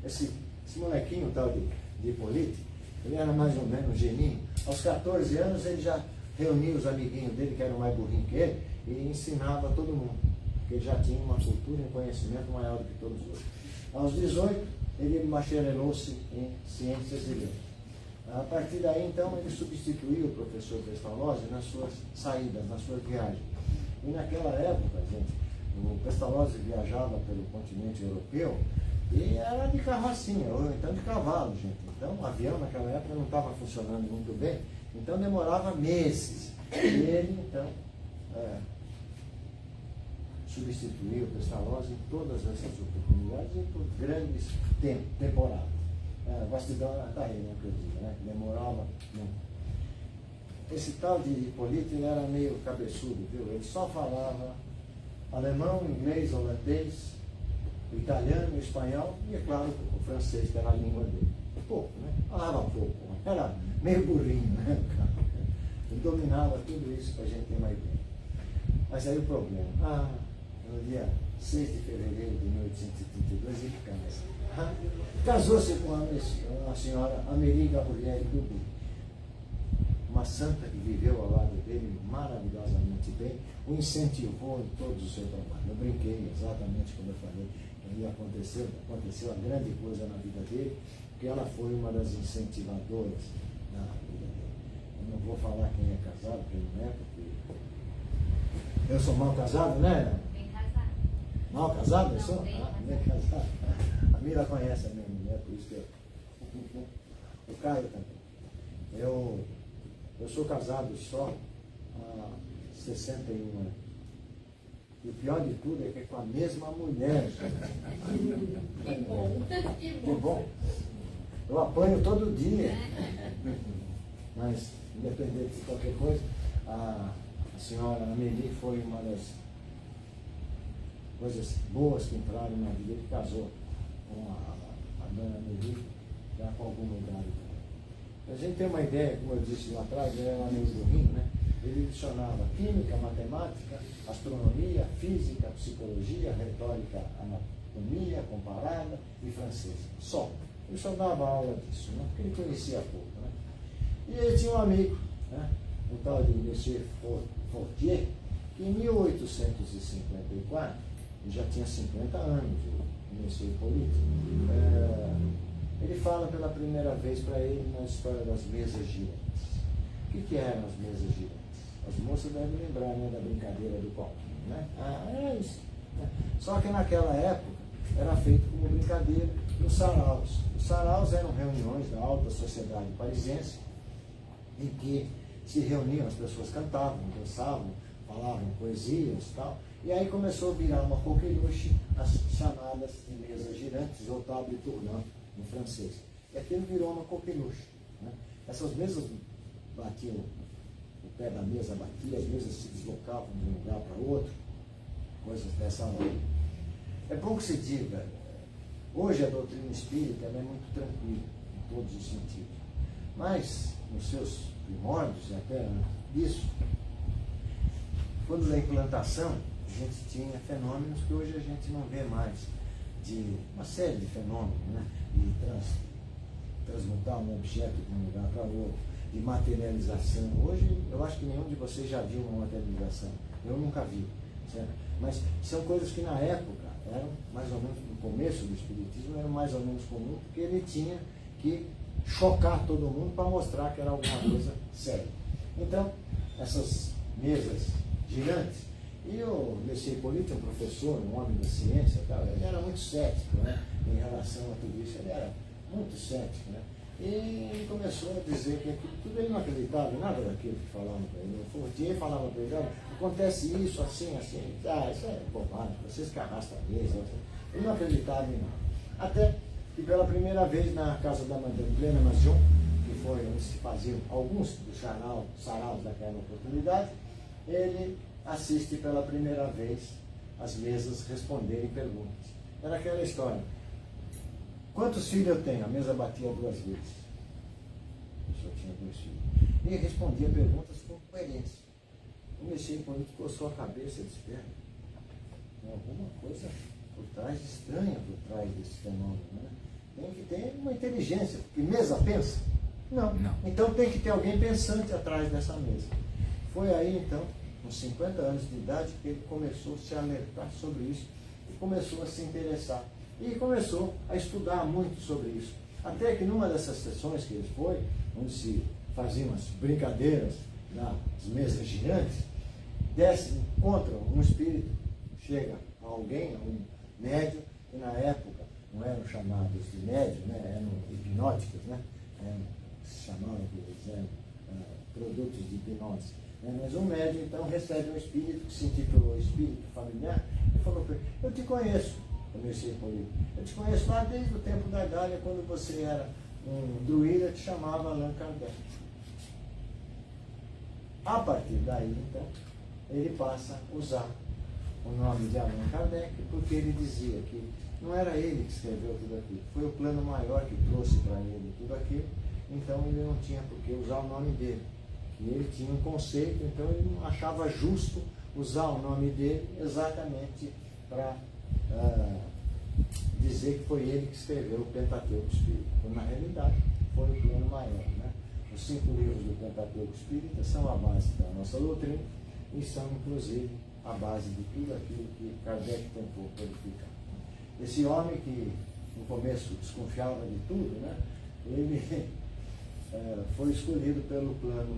Esse molequinho tal de Hippolyte, ele era mais ou menos um geninho. Aos 14 anos ele já reunia os amiguinhos dele, que eram mais burrinhos que ele, e ensinava a todo mundo, porque ele já tinha uma cultura e um conhecimento maior do que todos os outros. Aos 18, ele bacharelou-se em ciências e letras. A partir daí, então, ele substituiu o professor Pestalozzi nas suas saídas, nas suas viagens. E naquela época, gente, o Pestalozzi viajava pelo continente europeu e era de carrocinha, ou então de cavalo, gente. Então, o avião naquela época não estava funcionando muito bem, então demorava meses. E ele, então, substituiu o Pestalozzi em todas essas oportunidades e por grandes temporadas. Bastidão está aí, né, que eu digo, né? Demorava muito. Esse tal de Hippolyte, ele era meio cabeçudo, viu? Ele só falava alemão, inglês, holandês, italiano, espanhol e, é claro, o francês, que era a língua dele. Pouco, né? Falava pouco, era meio burrinho, né? Ele dominava tudo isso para a gente ter uma ideia. Mas aí o problema, no dia 6 de fevereiro de 1832, ele casa. Casou-se com a senhora Amélie Gabrielle Dubois, uma santa que viveu ao lado dele maravilhosamente bem, o incentivou em todo o seu trabalho. Eu brinquei exatamente como eu falei, que aí aconteceu a grande coisa na vida dele, porque ela foi uma das incentivadoras da vida dele. Eu não vou falar quem é casado, quem não é, porque eu sou mal casado, né? Bem casado. Mal casado, eu Não, sou? Bem casado. A Mira conhece a minha mulher, por isso que o Caio também. Eu sou casado só há 61 anos. E o pior de tudo é que é com a mesma mulher. Que bom. Que bom. Eu apanho todo dia. Mas, independente de qualquer coisa, a senhora Amélie foi uma das coisas boas que entraram na vida. Ele casou com a dona Amélie, já com alguma idade. A gente tem uma ideia, como eu disse lá atrás, ele era meio burrinho, né? Ele adicionava química, matemática, astronomia, física, psicologia, retórica, anatomia comparada e francês. Só. Ele só dava aula disso, né? Porque ele conhecia pouco, né? E ele tinha um amigo, né? O tal de Monsieur Fortier, que em 1854, ele já tinha 50 anos, o Monsieur Hippolyte, ele fala pela primeira vez para ele na história das mesas girantes. O que eram as mesas girantes? As moças devem lembrar, né, da brincadeira do copinho, né? É isso. Né? Só que naquela época era feito como brincadeira nos saraus. Os saraus eram reuniões da alta sociedade parisiense em que se reuniam, as pessoas cantavam, dançavam, falavam poesias e tal. E aí começou a virar uma coqueluche, as chamadas de mesas girantes, ou table tournant em francês. E aquilo virou uma coqueluche. Né? Essas mesas batiam, o pé da mesa batia, as mesas se deslocavam de um lugar para outro, coisas dessa ordem. É bom que se diga, hoje a doutrina espírita ela é muito tranquila, em todos os sentidos. Mas, nos seus primórdios, e até antes disso, quando da implantação, a gente tinha fenômenos que hoje a gente não vê mais, de uma série de fenômenos, né? De transmutar um objeto de um lugar para outro, de materialização. Hoje, eu acho que nenhum de vocês já viu uma materialização. Eu nunca vi, certo? Mas são coisas que na época eram mais ou menos, no começo do Espiritismo, eram mais ou menos comum, porque ele tinha que chocar todo mundo para mostrar que era alguma coisa séria. Então, essas mesas girantes, e o Messier Hippolyte, um professor, um homem da ciência, ele era muito cético, né, em relação a tudo isso, ele era muito cético, né, e ele começou a dizer que tudo ele não acreditava em nada daquilo que falavam para ele. O Fortier falava para ele, acontece isso, assim, assim, isso é bobagem, vocês que arrastam a mesa, ele não acreditava em nada. Até que pela primeira vez na casa da Madame Plena Mazion, que foi onde se faziam alguns dos saraus daquela oportunidade, ele assiste pela primeira vez as mesas responderem perguntas. Era aquela história. Quantos filhos eu tenho? A mesa batia 2 vezes. Eu só tinha 2 filhos. E respondia perguntas com coerência. O Messier Hippolyte coçou a cabeça e disse, tem alguma coisa por trás, estranha por trás desse fenômeno, né? Tem que ter uma inteligência, porque mesa pensa? Não. Então tem que ter alguém pensante atrás dessa mesa. Foi aí então, com 50 anos de idade, que ele começou a se alertar sobre isso e começou a se interessar. E começou a estudar muito sobre isso. Até que numa dessas sessões que ele foi, onde se faziam as brincadeiras nas mesas girantes, encontra um espírito, chega a alguém, um médium, que na época não eram chamados de médium, né? Eram hipnóticos, né? Se chamavam que eles eram produtos de hipnose. Mas um médium então recebe um espírito que se intitulou Espírito Familiar e falou para ele, eu te conheço, o Messier Hippolyte, eu te conheço lá desde o tempo da Gália, quando você era um druida, te chamava Allan Kardec. A partir daí então, ele passa a usar o nome de Allan Kardec, porque ele dizia que não era ele que escreveu tudo aquilo, foi o plano maior que trouxe para ele tudo aquilo, então ele não tinha por que usar o nome dele. E ele tinha um conceito, então ele não achava justo usar o nome dele exatamente para dizer que foi ele que escreveu o Pentateuco Espírita. Quando na realidade foi o plano maior. Né? Os 5 livros do Pentateuco Espírita são a base da nossa doutrina e são inclusive a base de tudo aquilo que Kardec tentou codificar. Esse homem que no começo desconfiava de tudo, né? Ele foi escolhido pelo plano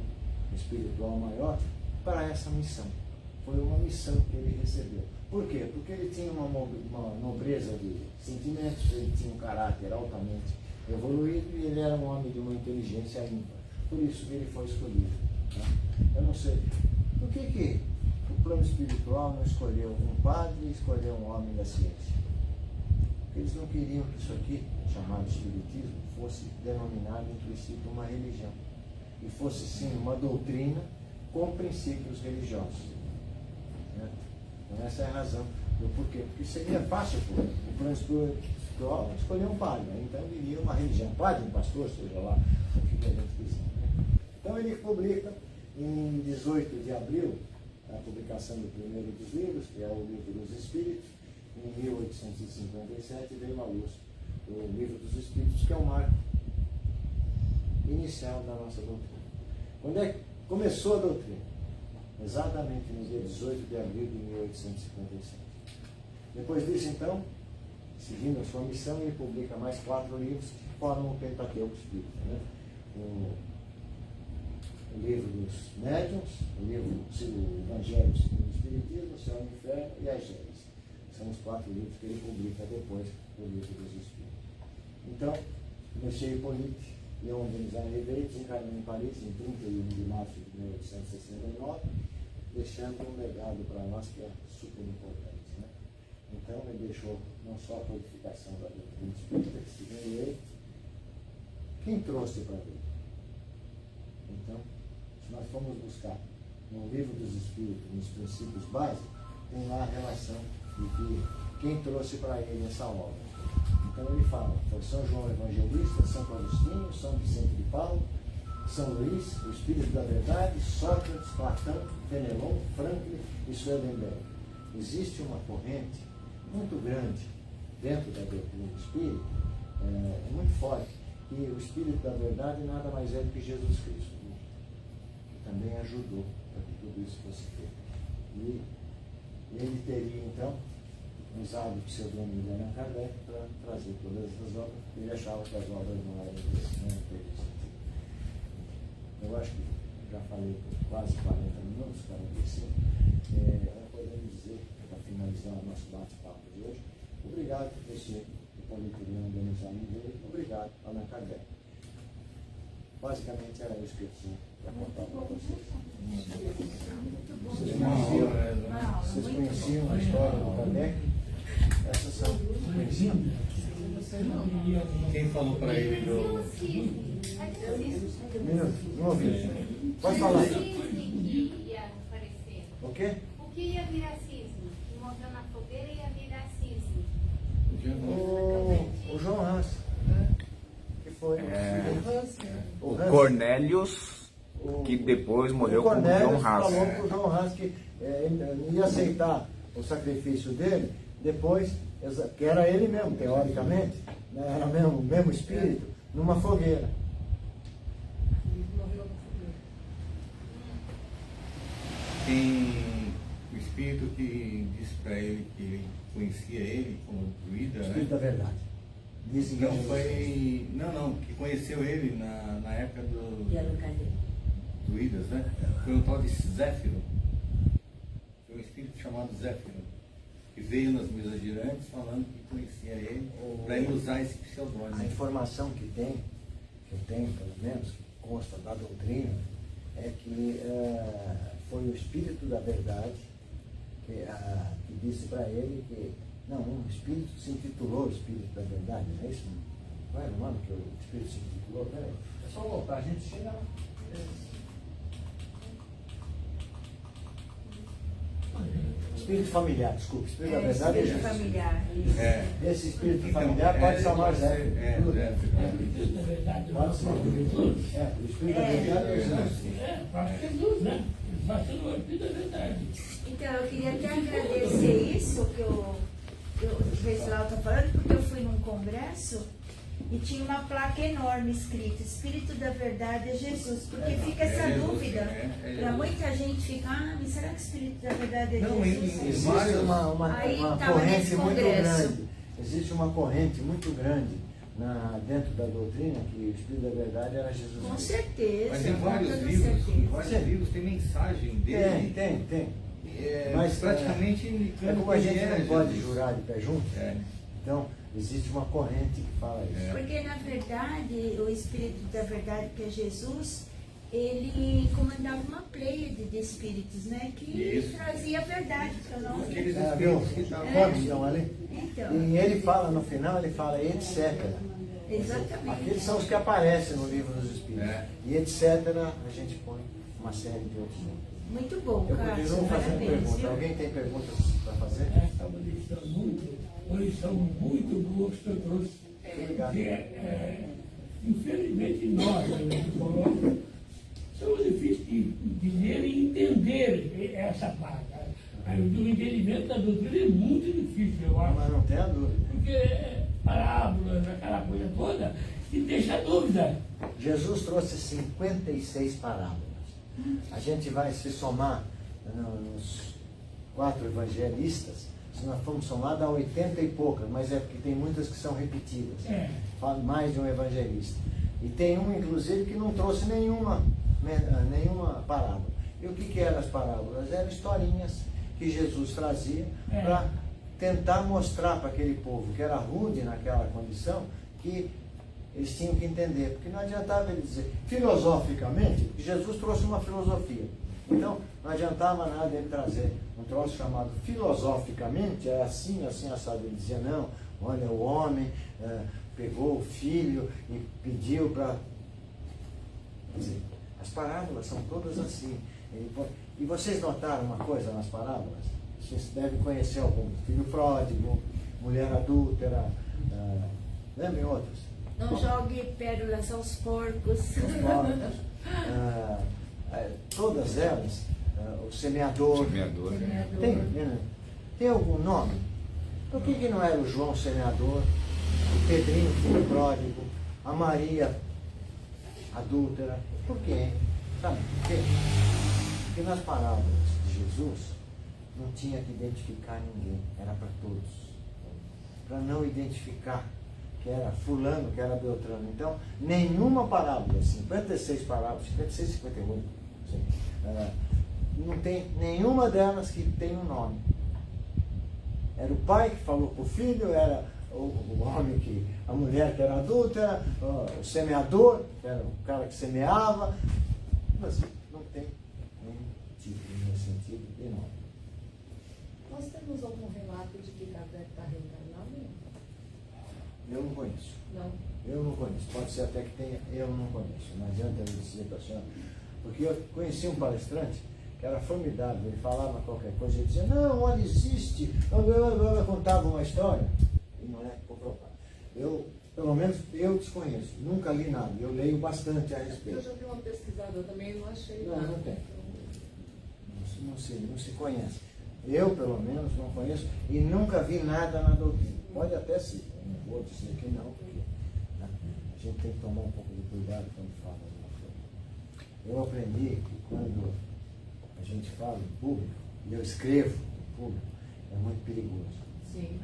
espiritual maior para essa missão. Foi uma missão que ele recebeu. Por quê? Porque ele tinha uma nobreza de sentimentos, ele tinha um caráter altamente evoluído e ele era um homem de uma inteligência ímpar. Por isso ele foi escolhido. Tá? Eu não sei, por que o plano espiritual não escolheu um padre e escolheu um homem da ciência? Porque eles não queriam que isso aqui, chamado espiritismo, fosse denominado em princípio uma religião. E fosse sim uma doutrina com princípios religiosos. Né? Então essa é a razão do porquê. Porque seria fácil para o plano espiritual escolher um padre, né? Então viria uma religião, padre, um pastor, seja lá o que a gente quiser. Né? Então ele publica em 18 de abril a publicação do primeiro dos livros, que é o Livro dos Espíritos. Em 1857 veio à luz o Livro dos Espíritos, que é o marco inicial da nossa doutrina. Quando é que começou a doutrina? Exatamente no dia 18 de abril de 1857. Depois disso, então, seguindo a sua missão, ele publica mais 4 livros, formam o Pentateuco Espírita, né? O livro dos médiuns, o Evangelho segundo o Espiritismo, o Céu e o Inferno e as Gênesis. São os 4 livros que ele publica depois do Livro dos Espíritos. Então, Monsieur Hippolyte Léon Denis Ribeiro desencarnou em Paris em 31 de março de 1869, deixando um legado para nós que é super importante, né? Então, ele deixou não só a codificação da doutrina espírita, que segundo ele, quem trouxe para ele? Então, se nós formos buscar no Livro dos Espíritos, nos princípios básicos, tem lá a relação de que quem trouxe para ele essa obra. Então ele fala, foi São João Evangelista, Santo Agostinho, São Vicente de Paulo, São Luís, o Espírito da Verdade, Sócrates, Platão, Fenelon, Franklin e Swedenborg. Existe uma corrente muito grande dentro da doutrina do Espírito, é muito forte, que o Espírito da Verdade nada mais é do que Jesus Cristo, que também ajudou para que tudo isso fosse feito. E ele teria, então, usado o pseudônimo de Allan Kardec para trazer todas essas obras, porque ele achava que as obras não eram interessantes. Eu acho que já falei por quase 40 minutos, 45. Podemos dizer, para finalizar o nosso bate-papo de hoje, obrigado, professor Hippolyte Léon Denis Ribeiro, obrigado, Allan Kardec. Basicamente era isso que eu tinha para contar para vocês. Vocês conheciam a história do Kardec? Essas são conhecidas? Quem falou para ele do... Não ouvi. Pode falar. O que ia aparecer? O quê? O que ia virar cisne? Que morreu na fogueira ia virar cisne. O João Hans. Que foi? O Cornélios, que depois morreu como João Haas. Falou para o João Hans que ia aceitar o sacrifício dele, depois, que era ele mesmo, teoricamente, né, era o mesmo espírito, numa fogueira. Tem o espírito que disse para ele que ele conhecia ele como druida, né? Espírito da verdade. Dizem que Não, foi. Não, que conheceu ele na época do druidas, né? Foi um tal de Zéfiro. Foi um espírito chamado Zéfiro, que veio nas mesas girantes falando que conhecia ele, para ele usar esse pseudônimo. A informação que eu tenho pelo menos, que consta da doutrina, é que foi o Espírito da Verdade que disse para ele que, não, um Espírito se intitulou Espírito da Verdade, não é isso? Qual é o nome que o Espírito se intitulou? Peraí, é só voltar, a gente chega lá. Espírito familiar, desculpe, Espírito da Verdade é Espírito Jesus. familiar. Esse Espírito familiar pode chamar Zé. verdade, Pode ser. O Espírito da Verdade é Jesus. para Jesus, né? Vai ser o Espírito da verdade. Então, eu queria até agradecer isso que o Venceslau está falando, porque eu fui num congresso e tinha uma placa enorme escrita Espírito da Verdade é Jesus, porque fica essa dúvida. Para muita gente fica, mas será que o Espírito da Verdade é Jesus? Existe uma Aí, corrente tava nesse muito congresso. grande. Existe uma corrente muito grande dentro da doutrina que o Espírito da Verdade era Jesus Com Cristo. certeza. Mas em com vários toda livros, certeza. tem mensagem dele. Tem. Mas praticamente indicando como a gente quem não pode Jesus. jurar de pé junto, É. então existe uma corrente que fala isso. Porque, na verdade, o Espírito da Verdade, que é Jesus, ele comandava uma pleiade de espíritos, né? Que Isso. trazia a verdade para nós. Aqueles Viu? espíritos que estavam Quantos estão ali? Então, E ele fala no final, ele fala etc. exatamente. Aqueles são os que aparecem no livro dos Espíritos. É. E etc. a gente põe uma série de outros nomes. Muito bom, Eu Cássio. continuo fazendo Parabéns, perguntas. viu? Alguém tem perguntas para fazer? Essa é uma lição muito boa que você trouxe. Obrigado. Porque, infelizmente, nós, né, somos difíceis de ler e entender essa parte. O entendimento da doutrina é muito difícil, eu acho. Mas não tenha dúvida. Porque parábolas, aquela coisa toda, e deixa dúvida. Jesus trouxe 56 parábolas. A gente vai se somar nos 4 evangelistas, Se nós formos somar, dá 80 e poucas, mas é porque tem muitas que são repetidas. Fala mais de um evangelista. E tem um, inclusive, que não trouxe nenhuma parábola. E o que eram as parábolas? Eram historinhas que Jesus trazia para tentar mostrar para aquele povo que era rude naquela condição, que eles tinham que entender. Porque não adiantava ele dizer filosoficamente, porque Jesus trouxe uma filosofia. Então, não adiantava nada ele trazer um troço chamado filosoficamente, é assim, assado. Ele dizia, não, olha, o homem pegou o filho e pediu para... Quer dizer, as parábolas são todas assim. E vocês notaram uma coisa nas parábolas? Vocês devem conhecer alguns. Filho pródigo, mulher adúltera, lembrem outros. Não jogue pérolas aos porcos. Todas elas, o semeador. Tem algum nome? Por que não era o João semeador, o Pedrinho, filho pródigo, a Maria adúltera? Por quê? Sabe por quê? Porque nas parábolas de Jesus não tinha que identificar ninguém, era para todos. Para não identificar que era fulano, que era Beltrano. Então, nenhuma parábola, 56 parábolas, 56, 58, não tem nenhuma delas que tem um nome. Era o pai que falou para o filho, era o homem a mulher que era adúltera, o semeador, que era o cara que semeava, mas não tem nenhum tipo, nesse sentido, de nome. Nós temos algum relato de que Kardec está reencarnado? Eu não conheço. Não. Eu não conheço. Pode ser até que tenha, eu não conheço. Não adianta eu dizer para a senhora. Porque eu conheci um palestrante que era formidável. Ele falava qualquer coisa e dizia, não, olha, existe. Eu contava uma história. E não é comprovado. Pelo menos, eu desconheço. Nunca li nada. Eu leio bastante a respeito. Eu já vi uma pesquisada também e não achei Não, nada. não tem. Não se conhece. Eu, pelo menos, não conheço e nunca vi nada na doutrina. Pode até ser, eu não vou dizer que não, porque a gente tem que tomar um pouco de cuidado quando fala alguma coisa. Eu aprendi que quando a gente fala em público, e eu escrevo em público, é muito perigoso. Sim.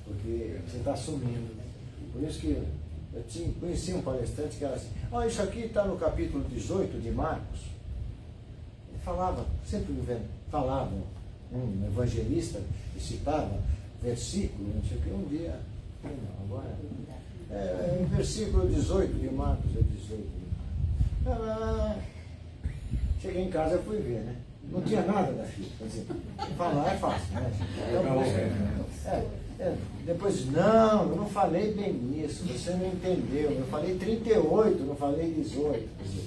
Porque você está assumindo. Por isso que eu conheci um palestrante que era assim, isso aqui está no capítulo 18 de Marcos. Ele falava, sempre falava, um evangelista que citava versículo, não sei o que, um dia, agora, em versículo 18 de Marcos, cheguei em casa e fui ver, né? Não tinha nada daquilo, quer dizer, falar é fácil, né? Depois, não, eu não falei bem nisso, você não entendeu, eu falei 38, não falei 18, quer dizer,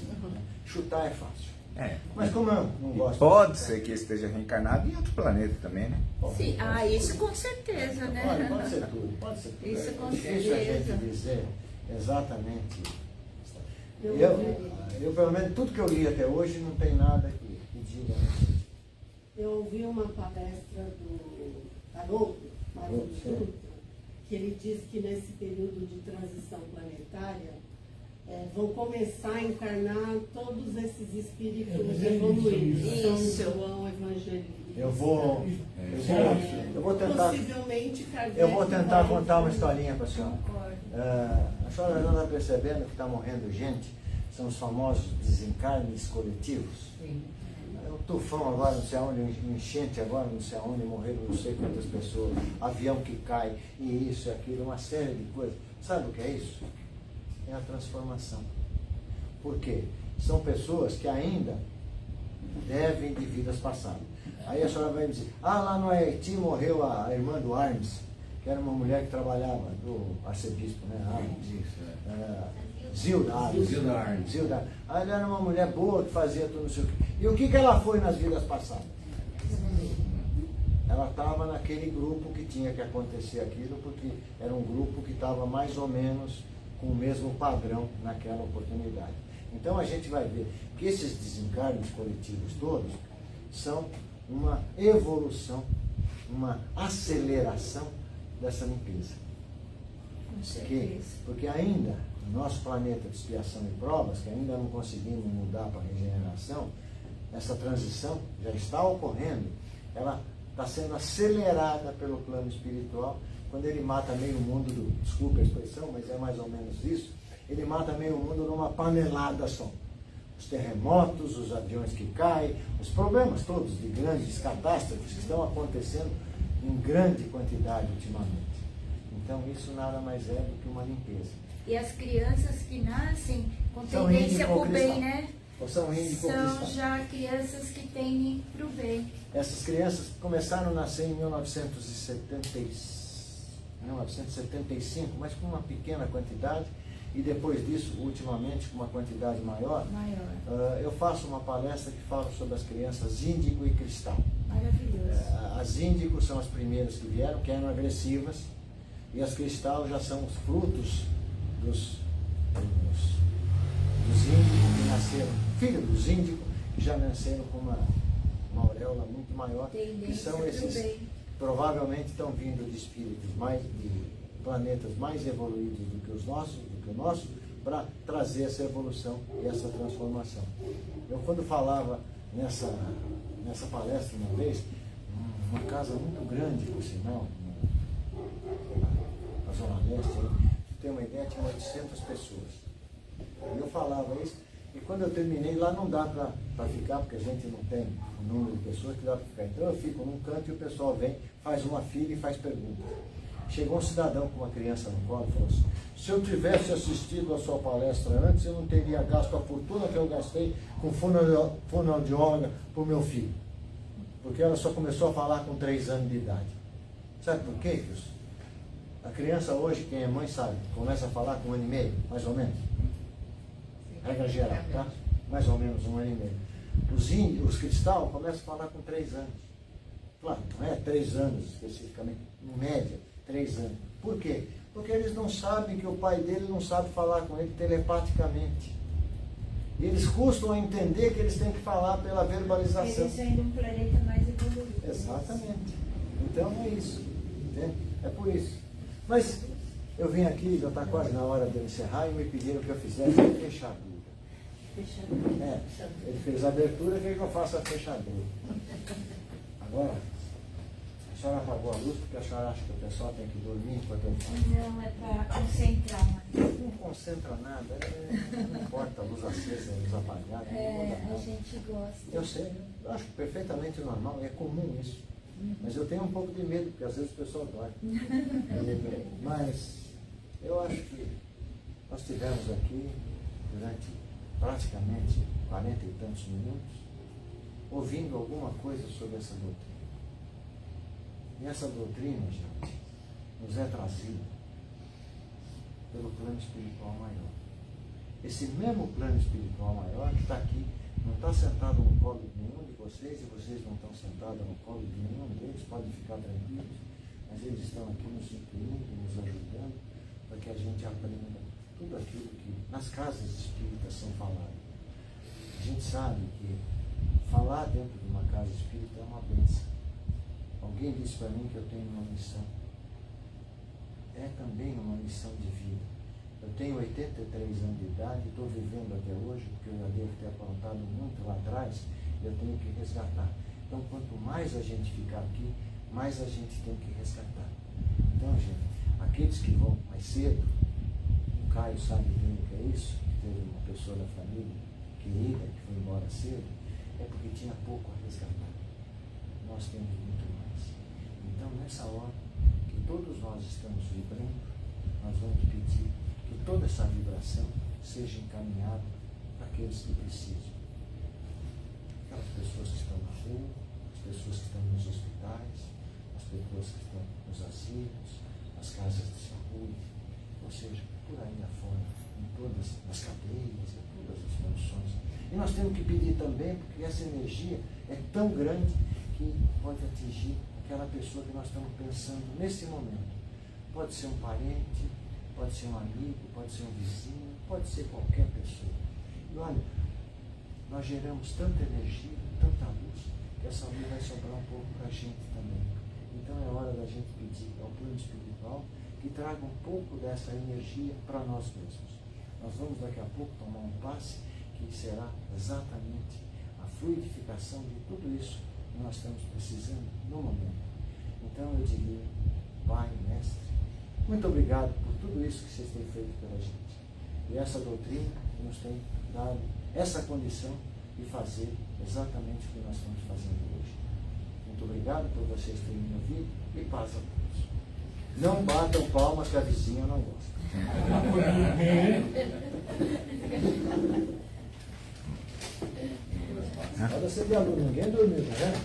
chutar é fácil. Mas como eu não gosto... Pode ser que esteja reencarnado em outro planeta também, né? Sim, isso com certeza, né? Pode ser tudo, pode ser tudo. Isso com difícil a gente certeza. dizer exatamente. Eu, pelo menos, tudo que eu li até hoje não tem nada que diga. Eu ouvi uma palestra do Haroldo Dutra, que ele diz que nesse período de transição planetária vão começar a encarnar todos esses espíritos evoluídos. São João Evangelista. Eu vou tentar. Possivelmente Kardec. Eu vou tentar contar uma historinha para a senhora. A senhora já está percebendo que está morrendo gente? São os famosos desencarnes coletivos. Sim. Um tufão agora, não sei aonde, enchente agora, não sei aonde, morreram não sei quantas pessoas, avião que cai, e isso e aquilo, uma série de coisas. Sabe o que é isso? É a transformação. Por quê? São pessoas que ainda devem de vidas passadas. Aí a senhora vai dizer, lá no Haiti morreu a irmã do Armes, que era uma mulher que trabalhava, do arcebispo, né? Zilda Armes. Ela era uma mulher boa que fazia tudo, não sei o quê. E o que ela foi nas vidas passadas? Ela estava naquele grupo que tinha que acontecer aquilo, porque era um grupo que estava mais ou menos com o mesmo padrão naquela oportunidade. Então a gente vai ver que esses desencarnes coletivos todos são uma evolução, uma aceleração dessa limpeza. Porque ainda, no nosso planeta de expiação e provas, que ainda não conseguimos mudar para a regeneração, essa transição já está ocorrendo, ela está sendo acelerada pelo plano espiritual, quando ele mata meio mundo, desculpa a expressão, mas é mais ou menos isso, ele mata meio mundo numa panelada só. Os terremotos, os aviões que caem, os problemas todos de grandes catástrofes que estão acontecendo em grande quantidade ultimamente. Então isso nada mais é do que uma limpeza. E as crianças que nascem com São tendência para o índico-cristal. bem, né? Ou são índico-cristal. São já crianças que tendem para o bem. Essas crianças começaram a nascer em 1975, mas com uma pequena quantidade, e depois disso, ultimamente, com uma quantidade maior. Eu faço uma palestra que fala sobre as crianças índigo e cristal. Maravilhoso. As índigo são as primeiras que vieram, que eram agressivas, e as cristal já são os frutos dos índicos que nasceram, filhos dos índicos, que já nasceram com uma auréola muito maior, que são esses, provavelmente estão vindo de espíritos de planetas mais evoluídos do que o nosso, para trazer essa evolução e essa transformação. Eu, quando falava nessa palestra uma vez, uma casa muito grande, por sinal, na Zona Leste, pra ter uma ideia, tinha 800 pessoas. E eu falava isso, e quando eu terminei, lá não dá para ficar, porque a gente não tem o número de pessoas que dá para ficar. Então eu fico num canto e o pessoal vem, faz uma fila e faz perguntas. Chegou um cidadão com uma criança no colo e falou assim: se eu tivesse assistido a sua palestra antes, eu não teria gasto a fortuna que eu gastei com fonoaudióloga para o meu filho. Porque ela só começou a falar com 3 anos de idade. Sabe por quê, Deus? A criança hoje, quem é mãe sabe, começa a falar com 1 ano e meio, mais ou menos. Regra geral, tá? Mais ou menos 1 ano e meio. Os cristal começam a falar com 3 anos. Claro, não é 3 anos especificamente, em média, 3 anos. Por quê? Porque eles não sabem que o pai dele não sabe falar com ele telepaticamente. E eles custam a entender que eles têm que falar pela verbalização. Eles são de um planeta mais evoluído. Exatamente. Então é isso. Entende? É por isso. Mas eu vim aqui, já está quase na hora de eu encerrar, e me pediram que eu fizesse a fechadura. Ele fez a abertura, quer que eu faça a fechadura. Agora, a senhora apagou a luz porque a senhora acha que o pessoal tem que dormir enquanto eu falo. Não, é para concentrar mais. Não concentra nada, não importa a luz acesa, a luz apagada. A gente gosta. Eu sei, eu acho perfeitamente normal, é comum isso. Mas eu tenho um pouco de medo, porque às vezes o pessoal dorme. Mas eu acho que nós tivemos aqui, durante praticamente 40 e tantos minutos, ouvindo alguma coisa sobre essa doutrina. E essa doutrina, gente, nos é trazida pelo plano espiritual maior. Esse mesmo plano espiritual maior que está aqui, não está sentado no colo de nenhum de vocês, e vocês não estão sentados no colo de nenhum deles, podem ficar tranquilos, mas eles estão aqui nos incluindo, nos ajudando, para que a gente aprenda tudo aquilo que nas casas espíritas são faladas. A gente sabe que falar dentro de uma casa espírita é uma bênção. Alguém disse para mim que eu tenho uma missão. É também uma missão de vida. Eu tenho 83 anos de idade, estou vivendo até hoje, porque eu já devo ter aprontado muito lá atrás, eu tenho que resgatar. Então, quanto mais a gente ficar aqui, mais a gente tem que resgatar. Então, gente, aqueles que vão mais cedo, o Caio sabe bem o que é isso, que teve uma pessoa da família querida que foi embora cedo, é porque tinha pouco a resgatar. Nós temos muito mais. Então, nessa hora que todos nós estamos vibrando, nós vamos pedir que toda essa vibração seja encaminhada para aqueles que precisam. Aquelas pessoas que estão na rua, as pessoas que estão nos hospitais, as pessoas que estão nos asilos, nas casas de saúde, ou seja, por aí afora, em todas as cadeias, em todas as funções. E nós temos que pedir também, porque essa energia é tão grande que pode atingir aquela pessoa que nós estamos pensando nesse momento. Pode ser um parente, pode ser um amigo, pode ser um vizinho, pode ser qualquer pessoa. E olha, nós geramos tanta energia, tanta luz, que essa luz vai sobrar um pouco para a gente também. Então é hora da gente pedir ao plano espiritual que traga um pouco dessa energia para nós mesmos. Nós vamos daqui a pouco tomar um passe que será exatamente a fluidificação de tudo isso que nós estamos precisando no momento. Então eu diria, Pai, Mestre, muito obrigado por tudo isso que vocês têm feito pela gente. E essa doutrina nos tem dado essa condição de fazer exatamente o que nós estamos fazendo hoje. Muito obrigado por vocês terem me ouvido e paz a todos. Não batam palmas que a vizinha não gosta. Pode ser de aluno, ninguém dormiu, tá vendo?